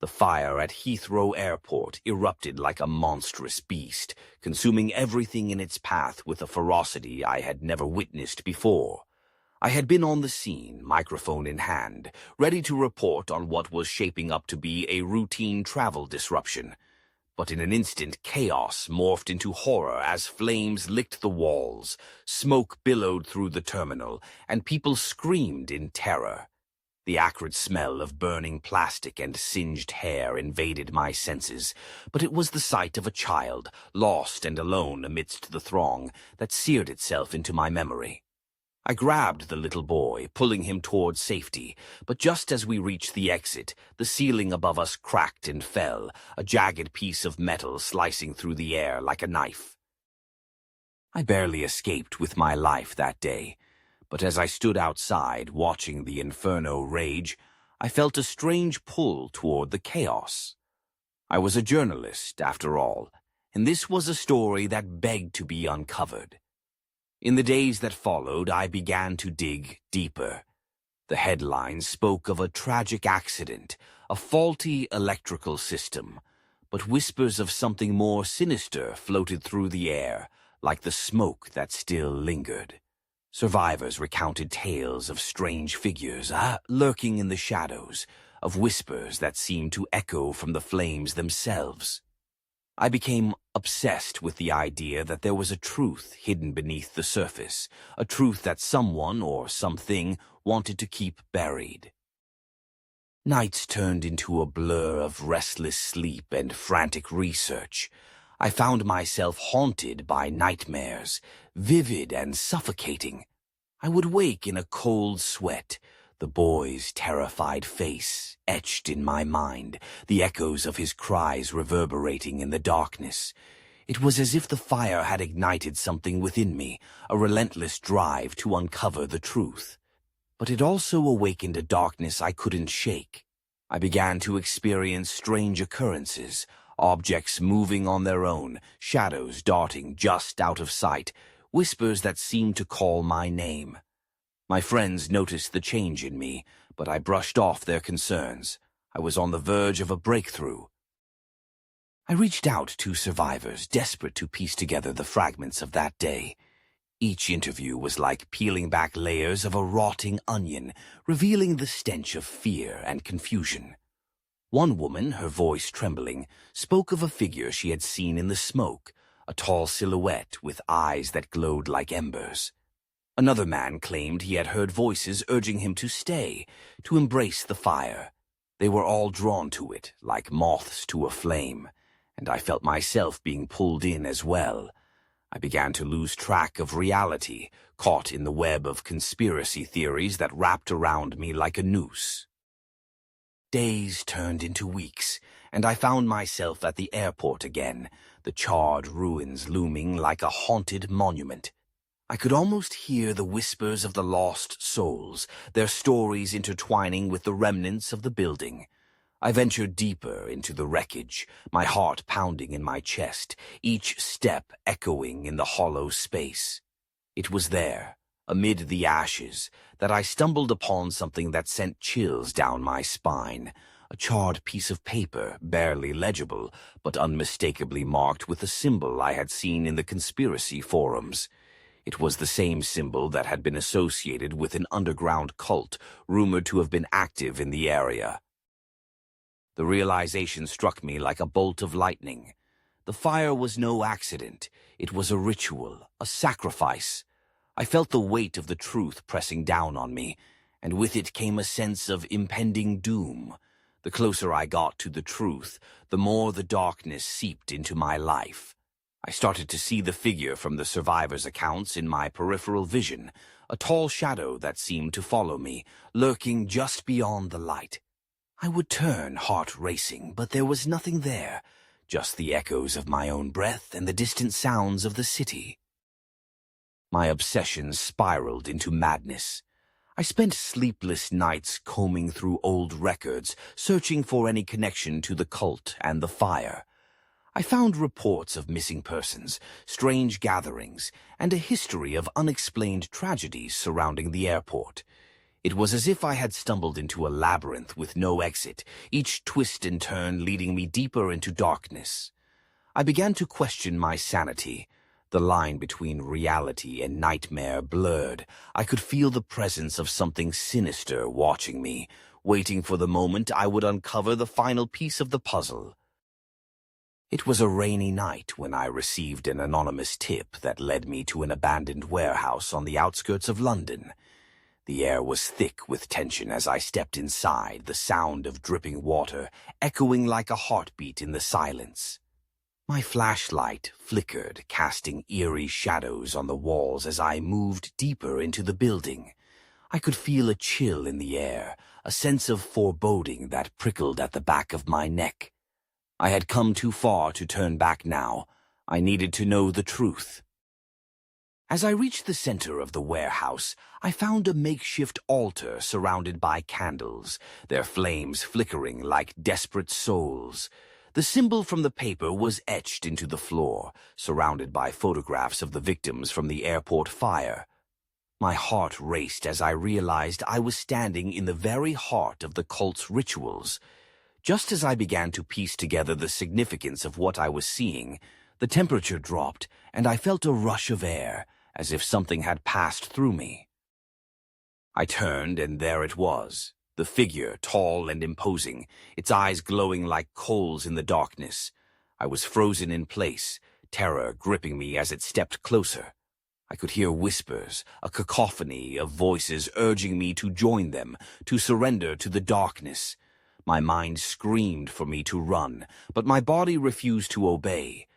The fire at Heathrow Airport erupted like a monstrous beast, consuming everything in its path with a ferocity I had never witnessed before. I had been on the scene, microphone in hand, ready to report on what was shaping up to be a routine travel disruption. But in an instant, chaos morphed into horror as flames licked the walls, smoke billowed through the terminal, and people screamed in terror. The acrid smell of burning plastic and singed hair invaded my senses, but it was the sight of a child, lost and alone amidst the throng, that seared itself into my memory. I grabbed the little boy, pulling him towards safety, but just as we reached the exit, the ceiling above us cracked and fell, a jagged piece of metal slicing through the air like a knife. I barely escaped with my life that day, but as I stood outside, watching the inferno rage, I felt a strange pull toward the chaos. I was a journalist, after all, and this was a story that begged to be uncovered. In the days that followed, I began to dig deeper. The headlines spoke of a tragic accident, a faulty electrical system, but whispers of something more sinister floated through the air, like the smoke that still lingered. Survivors recounted tales of strange figures lurking in the shadows, of whispers that seemed to echo from the flames themselves. I became obsessed with the idea that there was a truth hidden beneath the surface, a truth that someone or something wanted to keep buried. Nights turned into a blur of restless sleep and frantic research. I found myself haunted by nightmares, vivid and suffocating. I would wake in a cold sweat, the boy's terrified face etched in my mind, the echoes of his cries reverberating in the darkness. It was as if the fire had ignited something within me, a relentless drive to uncover the truth. But it also awakened a darkness I couldn't shake. I began to experience strange occurrences, objects moving on their own, shadows darting just out of sight, whispers that seemed to call my name. My friends noticed the change in me, but I brushed off their concerns. I was on the verge of a breakthrough. I reached out to survivors, desperate to piece together the fragments of that day. Each interview was like peeling back layers of a rotting onion, revealing the stench of fear and confusion. One woman, her voice trembling, spoke of a figure she had seen in the smoke, a tall silhouette with eyes that glowed like embers. Another man claimed he had heard voices urging him to stay, to embrace the fire. They were all drawn to it, like moths to a flame, and I felt myself being pulled in as well. I began to lose track of reality, caught in the web of conspiracy theories that wrapped around me like a noose. Days turned into weeks, and I found myself at the airport again, the charred ruins looming like a haunted monument. I could almost hear the whispers of the lost souls, their stories intertwining with the remnants of the building. I ventured deeper into the wreckage, my heart pounding in my chest, each step echoing in the hollow space. It was there, amid the ashes, that I stumbled upon something that sent chills down my spine, a charred piece of paper, barely legible, but unmistakably marked with a symbol I had seen in the conspiracy forums. It was the same symbol that had been associated with an underground cult rumored to have been active in the area. The realization struck me like a bolt of lightning. The fire was no accident. It was a ritual, a sacrifice. I felt the weight of the truth pressing down on me, and with it came a sense of impending doom. The closer I got to the truth, the more the darkness seeped into my life. I started to see the figure from the survivors' accounts in my peripheral vision, a tall shadow that seemed to follow me, lurking just beyond the light. I would turn, heart racing, but there was nothing there, just the echoes of my own breath and the distant sounds of the city. My obsession spiraled into madness. I spent sleepless nights combing through old records, searching for any connection to the cult and the fire. I found reports of missing persons, strange gatherings, and a history of unexplained tragedies surrounding the airport. It was as if I had stumbled into a labyrinth with no exit, each twist and turn leading me deeper into darkness. I began to question my sanity. The line between reality and nightmare blurred. I could feel the presence of something sinister watching me, waiting for the moment I would uncover the final piece of the puzzle. It was a rainy night when I received an anonymous tip that led me to an abandoned warehouse on the outskirts of London. The air was thick with tension as I stepped inside, the sound of dripping water echoing like a heartbeat in the silence. My flashlight flickered, casting eerie shadows on the walls as I moved deeper into the building. I could feel a chill in the air, a sense of foreboding that prickled at the back of my neck. I had come too far to turn back now. I needed to know the truth. As I reached the center of the warehouse, I found a makeshift altar surrounded by candles, their flames flickering like desperate souls. The symbol from the paper was etched into the floor, surrounded by photographs of the victims from the airport fire. My heart raced as I realized I was standing in the very heart of the cult's rituals. Just as I began to piece together the significance of what I was seeing, the temperature dropped and I felt a rush of air, as if something had passed through me. I turned and there it was. The figure, tall and imposing, its eyes glowing like coals in the darkness. I was frozen in place, terror gripping me as it stepped closer. I could hear whispers, a cacophony of voices urging me to join them, to surrender to the darkness. My mind screamed for me to run, but my body refused to obey.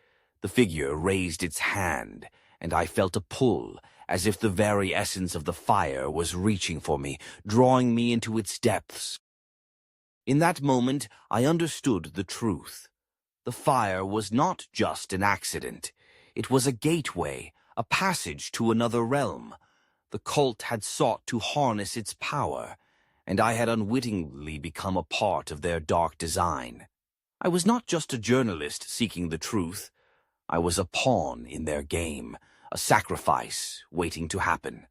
The figure raised its hand, and I felt a pull, as if the very essence of the fire was reaching for me, drawing me into its depths. In that moment, I understood the truth. The fire was not just an accident. It was a gateway, a passage to another realm. The cult had sought to harness its power, and I had unwittingly become a part of their dark design. I was not just a journalist seeking the truth. I was a pawn in their game, a sacrifice waiting to happen.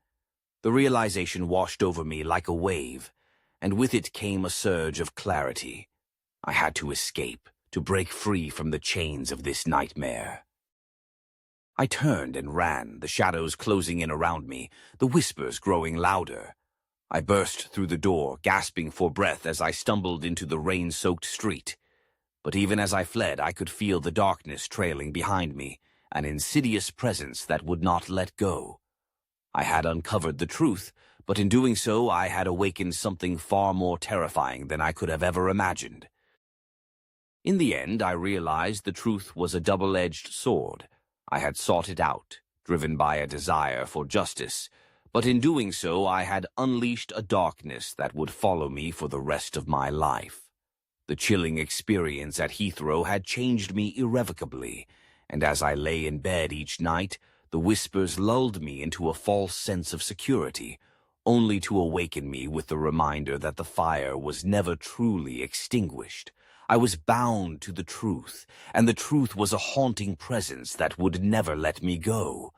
The realization washed over me like a wave, and with it came a surge of clarity. I had to escape, to break free from the chains of this nightmare. I turned and ran, the shadows closing in around me, the whispers growing louder. I burst through the door, gasping for breath as I stumbled into the rain-soaked street. But even as I fled, I could feel the darkness trailing behind me, an insidious presence that would not let go. I had uncovered the truth, but in doing so I had awakened something far more terrifying than I could have ever imagined. In the end, I realized the truth was a double-edged sword. I had sought it out, driven by a desire for justice, but in doing so I had unleashed a darkness that would follow me for the rest of my life. The chilling experience at Heathrow had changed me irrevocably, and as I lay in bed each night, the whispers lulled me into a false sense of security, only to awaken me with the reminder that the fire was never truly extinguished. I was bound to the truth, and the truth was a haunting presence that would never let me go.